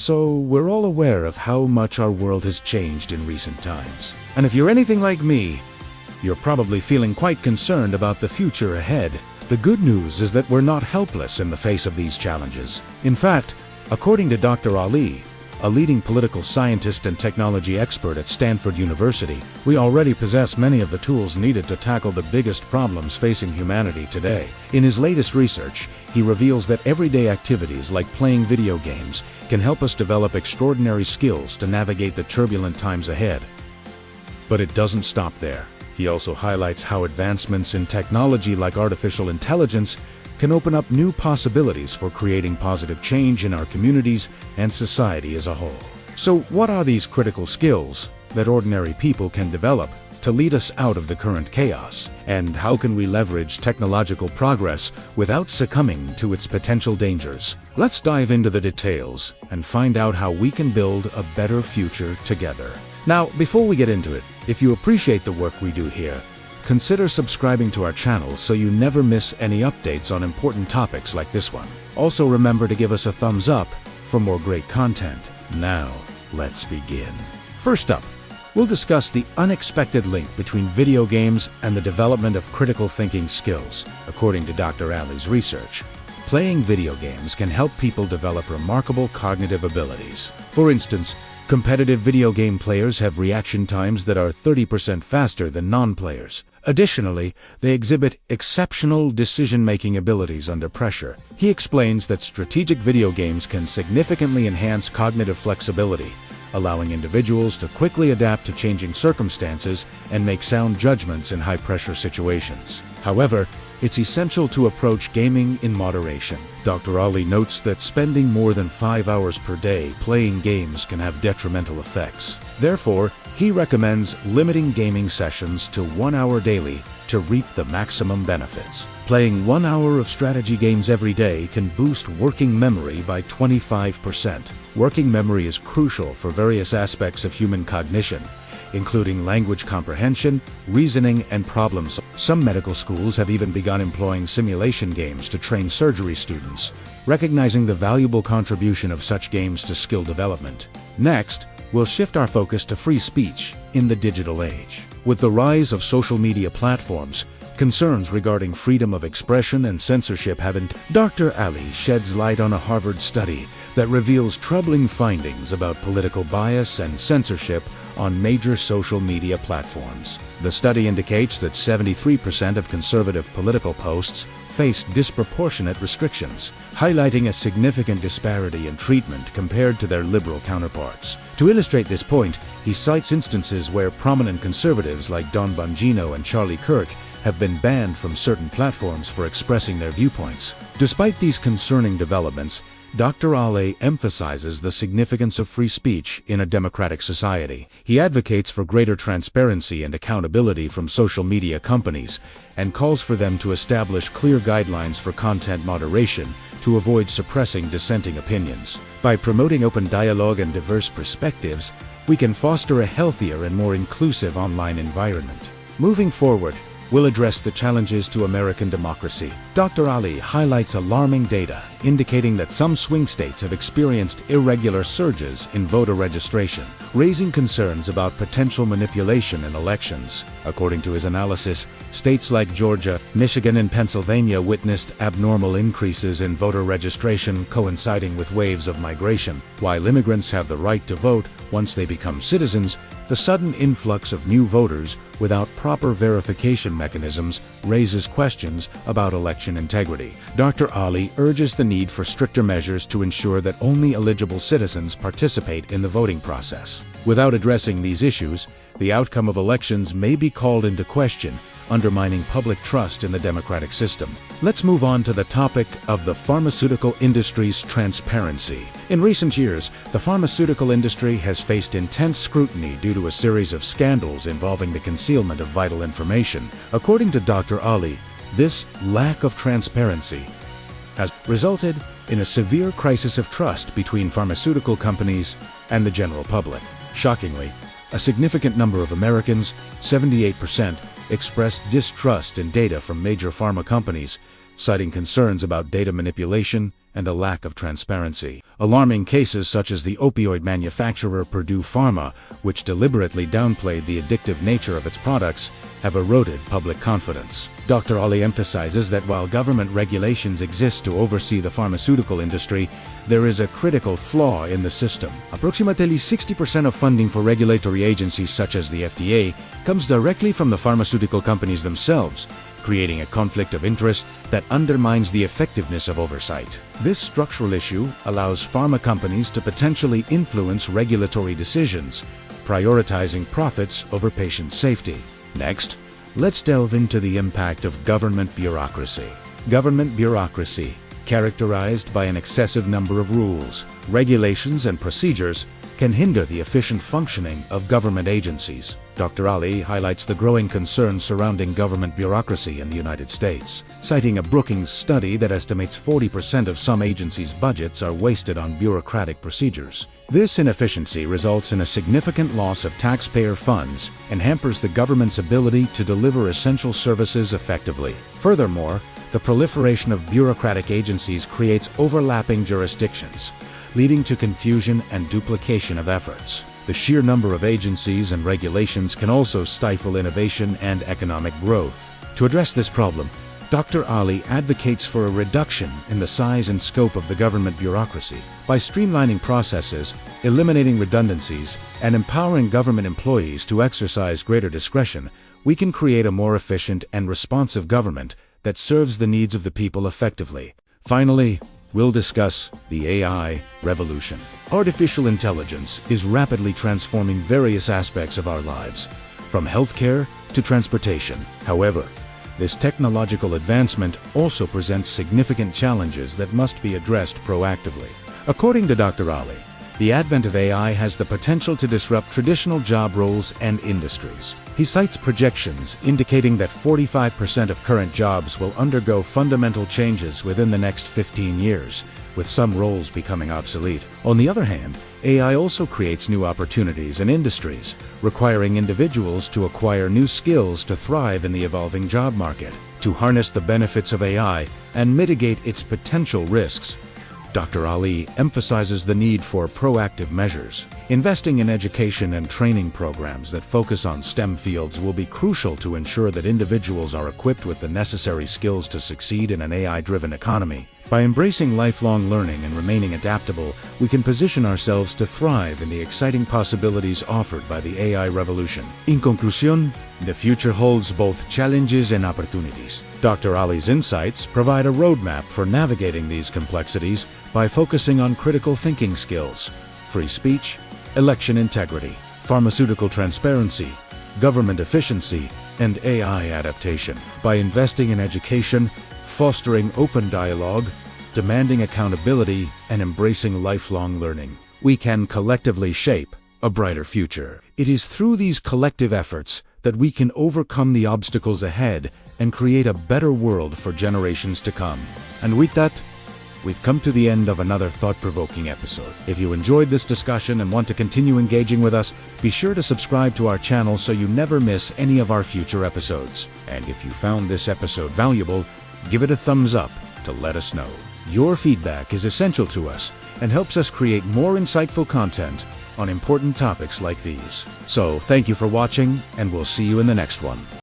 So we're all aware of how much our world has changed in recent times. And if you're anything like me, you're probably feeling quite concerned about the future ahead. The good news is that we're not helpless in the face of these challenges. In fact, according to Dr. Ali, a leading political scientist and technology expert at Stanford University, we already possess many of the tools needed to tackle the biggest problems facing humanity today. In his latest research, he reveals that everyday activities like playing video games can help us develop extraordinary skills to navigate the turbulent times ahead. But it doesn't stop there. He also highlights how advancements in technology like artificial intelligence can open up new possibilities for creating positive change in our communities and society as a whole. So what are these critical skills that ordinary people can develop to lead us out of the current chaos? And how can we leverage technological progress without succumbing to its potential dangers? Let's dive into the details and find out how we can build a better future together. Now, before we get into it, if you appreciate the work we do here, consider subscribing to our channel so you never miss any updates on important topics like this one. Also remember to give us a thumbs up for more great content. Now, let's begin. First up, we'll discuss the unexpected link between video games and the development of critical thinking skills. According to Dr. Ali's research, playing video games can help people develop remarkable cognitive abilities. For instance, competitive video game players have reaction times that are 30% faster than non-players. Additionally, they exhibit exceptional decision-making abilities under pressure. He explains that strategic video games can significantly enhance cognitive flexibility, allowing individuals to quickly adapt to changing circumstances and make sound judgments in high-pressure situations. However, it's essential to approach gaming in moderation. Dr. Ali notes that spending more than 5 hours per day playing games can have detrimental effects. Therefore, he recommends limiting gaming sessions to 1 hour daily to reap the maximum benefits. Playing 1 hour of strategy games every day can boost working memory by 25%. Working memory is crucial for various aspects of human cognition, including language comprehension, reasoning, and problems. Some medical schools have even begun employing simulation games to train surgery students, recognizing the valuable contribution of such games to skill development. Next, we'll shift our focus to free speech in the digital age. With the rise of social media platforms, concerns regarding freedom of expression and censorship have been. Dr. Ali sheds light on a Harvard study that reveals troubling findings about political bias and censorship on major social media platforms. The study indicates that 73% of conservative political posts face disproportionate restrictions, highlighting a significant disparity in treatment compared to their liberal counterparts. To illustrate this point, he cites instances where prominent conservatives like Don Bongino and Charlie Kirk have been banned from certain platforms for expressing their viewpoints. Despite these concerning developments, Dr. Ali emphasizes the significance of free speech in a democratic society. He advocates for greater transparency and accountability from social media companies and calls for them to establish clear guidelines for content moderation to avoid suppressing dissenting opinions. By promoting open dialogue and diverse perspectives, we can foster a healthier and more inclusive online environment. Moving forward, we'll address the challenges to American democracy. Dr. Ali highlights alarming data indicating that some swing states have experienced irregular surges in voter registration, raising concerns about potential manipulation in elections. According to his analysis, states like Georgia, Michigan, and Pennsylvania witnessed abnormal increases in voter registration coinciding with waves of migration. While immigrants have the right to vote once they become citizens, the sudden influx of new voters without proper verification mechanisms raises questions about election integrity. Dr. Ali urges the need for stricter measures to ensure that only eligible citizens participate in the voting process. Without addressing these issues, the outcome of elections may be called into question, undermining public trust in the democratic system. Let's move on to the topic of the pharmaceutical industry's transparency. In recent years, the pharmaceutical industry has faced intense scrutiny due to a series of scandals involving the concealment of vital information. According to Dr. Ali, this lack of transparency has resulted in a severe crisis of trust between pharmaceutical companies and the general public. Shockingly, a significant number of Americans, 78%, expressed distrust in data from major pharma companies, citing concerns about data manipulation and a lack of transparency. Alarming cases such as the opioid manufacturer Purdue Pharma, which deliberately downplayed the addictive nature of its products, have eroded public confidence. Dr. Ali emphasizes that while government regulations exist to oversee the pharmaceutical industry, there is a critical flaw in the system. Approximately 60% of funding for regulatory agencies such as the FDA comes directly from the pharmaceutical companies themselves, creating a conflict of interest that undermines the effectiveness of oversight. This structural issue allows pharma companies to potentially influence regulatory decisions, prioritizing profits over patient safety. Next, let's delve into the impact of government bureaucracy. Government bureaucracy, characterized by an excessive number of rules, regulations, and procedures, can hinder the efficient functioning of government agencies. Dr. Ali highlights the growing concerns surrounding government bureaucracy in the United States, citing a Brookings study that estimates 40% of some agencies' budgets are wasted on bureaucratic procedures. This inefficiency results in a significant loss of taxpayer funds and hampers the government's ability to deliver essential services effectively. Furthermore, the proliferation of bureaucratic agencies creates overlapping jurisdictions, leading to confusion and duplication of efforts. The sheer number of agencies and regulations can also stifle innovation and economic growth. To address this problem, Dr. Ali advocates for a reduction in the size and scope of the government bureaucracy. By streamlining processes, eliminating redundancies, and empowering government employees to exercise greater discretion, we can create a more efficient and responsive government that serves the needs of the people effectively. Finally, we'll discuss the AI revolution. Artificial intelligence is rapidly transforming various aspects of our lives, from healthcare to transportation. However, this technological advancement also presents significant challenges that must be addressed proactively. According to Dr. Ali, the advent of AI has the potential to disrupt traditional job roles and industries. He cites projections indicating that 45% of current jobs will undergo fundamental changes within the next 15 years, with some roles becoming obsolete. On the other hand, AI also creates new opportunities in industries, requiring individuals to acquire new skills to thrive in the evolving job market. To harness the benefits of AI and mitigate its potential risks, Dr. Ali emphasizes the need for proactive measures. Investing in education and training programs that focus on STEM fields will be crucial to ensure that individuals are equipped with the necessary skills to succeed in an AI-driven economy. By embracing lifelong learning and remaining adaptable, we can position ourselves to thrive in the exciting possibilities offered by the AI revolution. In conclusion, the future holds both challenges and opportunities. Dr. Ali's insights provide a roadmap for navigating these complexities by focusing on critical thinking skills, free speech, election integrity, pharmaceutical transparency, government efficiency, and AI adaptation. By investing in education, fostering open dialogue, demanding accountability, and embracing lifelong learning, we can collectively shape a brighter future. It is through these collective efforts that we can overcome the obstacles ahead and create a better world for generations to come. And with that, we've come to the end of another thought-provoking episode. If you enjoyed this discussion and want to continue engaging with us, be sure to subscribe to our channel so you never miss any of our future episodes. And if you found this episode valuable, give it a thumbs up to let us know. Your feedback is essential to us and helps us create more insightful content on important topics like these. So, thank you for watching, and we'll see you in the next one.